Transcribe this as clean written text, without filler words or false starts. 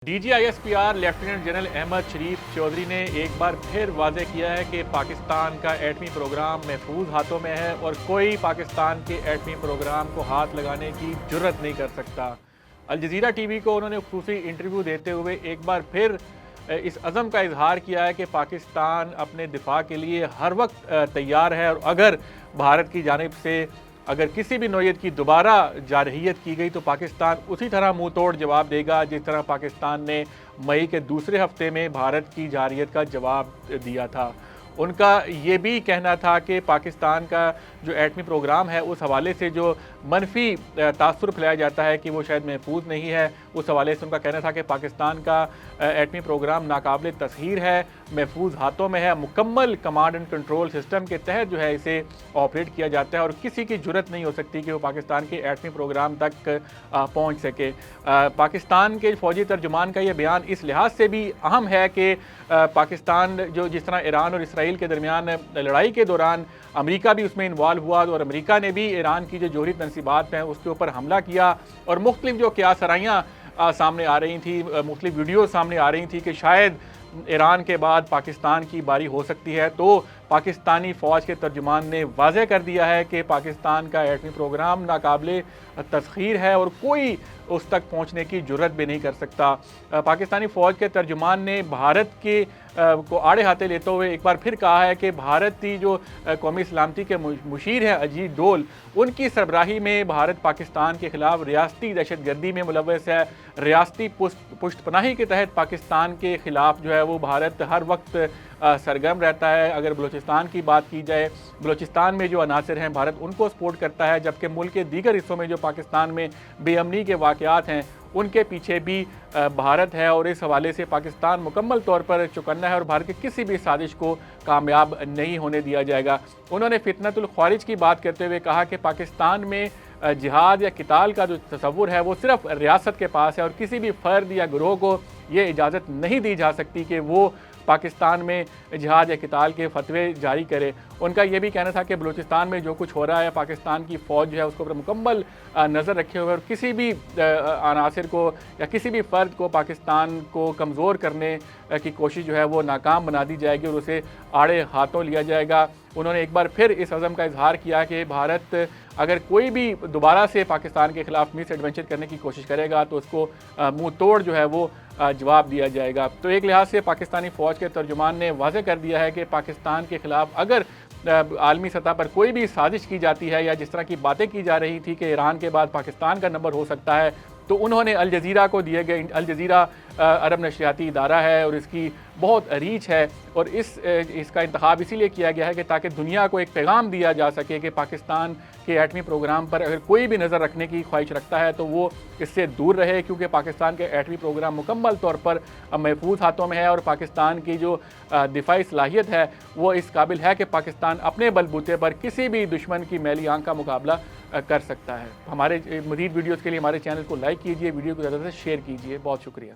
D G I S P R lieutenant general Ahmed Sharif Chaudhry نے ایک بار پھر واضح کیا ہے کہ پاکستان کا ایٹمی پروگرام محفوظ ہاتھوں میں ہے اور کوئی پاکستان کے ایٹمی پروگرام کو ہاتھ لگانے کی جرت نہیں کر سکتا۔ الجزیرہ ٹی وی کو انہوں نے خصوصی انٹرویو دیتے ہوئے ایک بار پھر اس عزم کا اظہار کیا ہے کہ پاکستان اپنے دفاع کے لیے ہر وقت تیار ہے، اور اگر بھارت کی جانب سے اگر کسی بھی نوعیت کی دوبارہ جارحیت کی گئی تو پاکستان اسی طرح منہ توڑ جواب دے گا جس طرح پاکستان نے مئی کے دوسرے ہفتے میں بھارت کی جارحیت کا جواب دیا تھا۔ ان کا یہ بھی کہنا تھا کہ پاکستان کا جو ایٹمی پروگرام ہے اس حوالے سے جو منفی تاثر پھیلایا جاتا ہے کہ وہ شاید محفوظ نہیں ہے، اس حوالے سے ان کا کہنا تھا کہ پاکستان کا ایٹمی پروگرام ناقابل تسخیر ہے، محفوظ ہاتھوں میں ہے، مکمل کمانڈ اینڈ کنٹرول سسٹم کے تحت جو ہے اسے آپریٹ کیا جاتا ہے اور کسی کی جرت نہیں ہو سکتی کہ وہ پاکستان کے ایٹمی پروگرام تک پہنچ سکے۔ پاکستان کے فوجی ترجمان کا یہ بیان اس لحاظ سے بھی اہم ہے کہ پاکستان جس طرح ایران اور اسرائیل کے درمیان لڑائی کے دوران امریکہ بھی اس میں انوالو ہوا اور امریکہ نے بھی ایران کی جو جوہری تنصیبات ہیں اس کے اوپر حملہ کیا، اور مختلف جو قیاس آرائیاں سامنے آ رہی تھیں، مختلف ویڈیوز سامنے آ رہی تھیں کہ شاید ایران کے بعد پاکستان کی باری ہو سکتی ہے، تو پاکستانی فوج کے ترجمان نے واضح کر دیا ہے کہ پاکستان کا ایٹمی پروگرام ناقابل تسخیر ہے اور کوئی اس تک پہنچنے کی جرت بھی نہیں کر سکتا۔ پاکستانی فوج کے ترجمان نے بھارت کے کو آڑے ہاتھے لیتے ہوئے ایک بار پھر کہا ہے کہ بھارتی جو قومی سلامتی کے مشیر ہیں اجیت ڈول، ان کی سربراہی میں بھارت پاکستان کے خلاف ریاستی دہشت گردی میں ملوث ہے، ریاستی پشت پناہی کے تحت پاکستان کے خلاف جو ہے وہ بھارت ہر وقت سرگرم رہتا ہے۔ اگر بلوچستان کی بات کی جائے، بلوچستان میں جو عناصر ہیں بھارت ان کو سپورٹ کرتا ہے، جبکہ ملک کے دیگر حصوں میں جو پاکستان میں بے امنی کے واقعات ہیں ان کے پیچھے بھی بھارت ہے، اور اس حوالے سے پاکستان مکمل طور پر چوکنا ہے اور بھارت کی کسی بھی سازش کو کامیاب نہیں ہونے دیا جائے گا۔ انہوں نے فتنۃ الخوارج کی بات کرتے ہوئے کہا کہ پاکستان میں جہاد یا قتال کا جو تصور ہے وہ صرف ریاست کے پاس ہے اور کسی بھی فرد یا گروہ کو یہ اجازت نہیں دی جا سکتی کہ وہ پاکستان میں جہاد یا قتال کے فتوے جاری کرے۔ ان کا یہ بھی کہنا تھا کہ بلوچستان میں جو کچھ ہو رہا ہے پاکستان کی فوج جو ہے اس کو پر مکمل نظر رکھے ہوئے اور کسی بھی عناصر کو یا کسی بھی فرد کو پاکستان کو کمزور کرنے کی کوشش جو ہے وہ ناکام بنا دی جائے گی اور اسے آڑے ہاتھوں لیا جائے گا۔ انہوں نے ایک بار پھر اس عزم کا اظہار کیا کہ بھارت اگر کوئی بھی دوبارہ سے پاکستان کے خلاف مس ایڈونچر کرنے کی کوشش کرے گا تو اس کو منہ توڑ جو ہے وہ جواب دیا جائے گا۔ تو ایک لحاظ سے پاکستانی فوج کے ترجمان نے واضح کر دیا ہے کہ پاکستان کے خلاف اگر عالمی سطح پر کوئی بھی سازش کی جاتی ہے یا جس طرح کی باتیں کی جا رہی تھی کہ ایران کے بعد پاکستان کا نمبر ہو سکتا ہے، تو انہوں نے الجزیرہ کو دیے گئے، الجزیرہ عرب نشریاتی ادارہ ہے اور اس کی بہت ریچ ہے، اور اس کا انتخاب اسی لیے کیا گیا ہے کہ تاکہ دنیا کو ایک پیغام دیا جا سکے کہ پاکستان کے ایٹمی پروگرام پر اگر کوئی بھی نظر رکھنے کی خواہش رکھتا ہے تو وہ اس سے دور رہے، کیونکہ پاکستان کے ایٹمی پروگرام مکمل طور پر محفوظ ہاتھوں میں ہے اور پاکستان کی جو دفاعی صلاحیت ہے وہ اس قابل ہے کہ پاکستان اپنے بل بوتے پر کسی بھی دشمن کی میلی آنکھ کا مقابلہ کر سکتا ہے۔ ہمارے مزید ویڈیوز کے لیے ہمارے چینل کو لائک کیجئے، ویڈیو کو زیادہ سے شیئر کیجئے۔ بہت شکریہ۔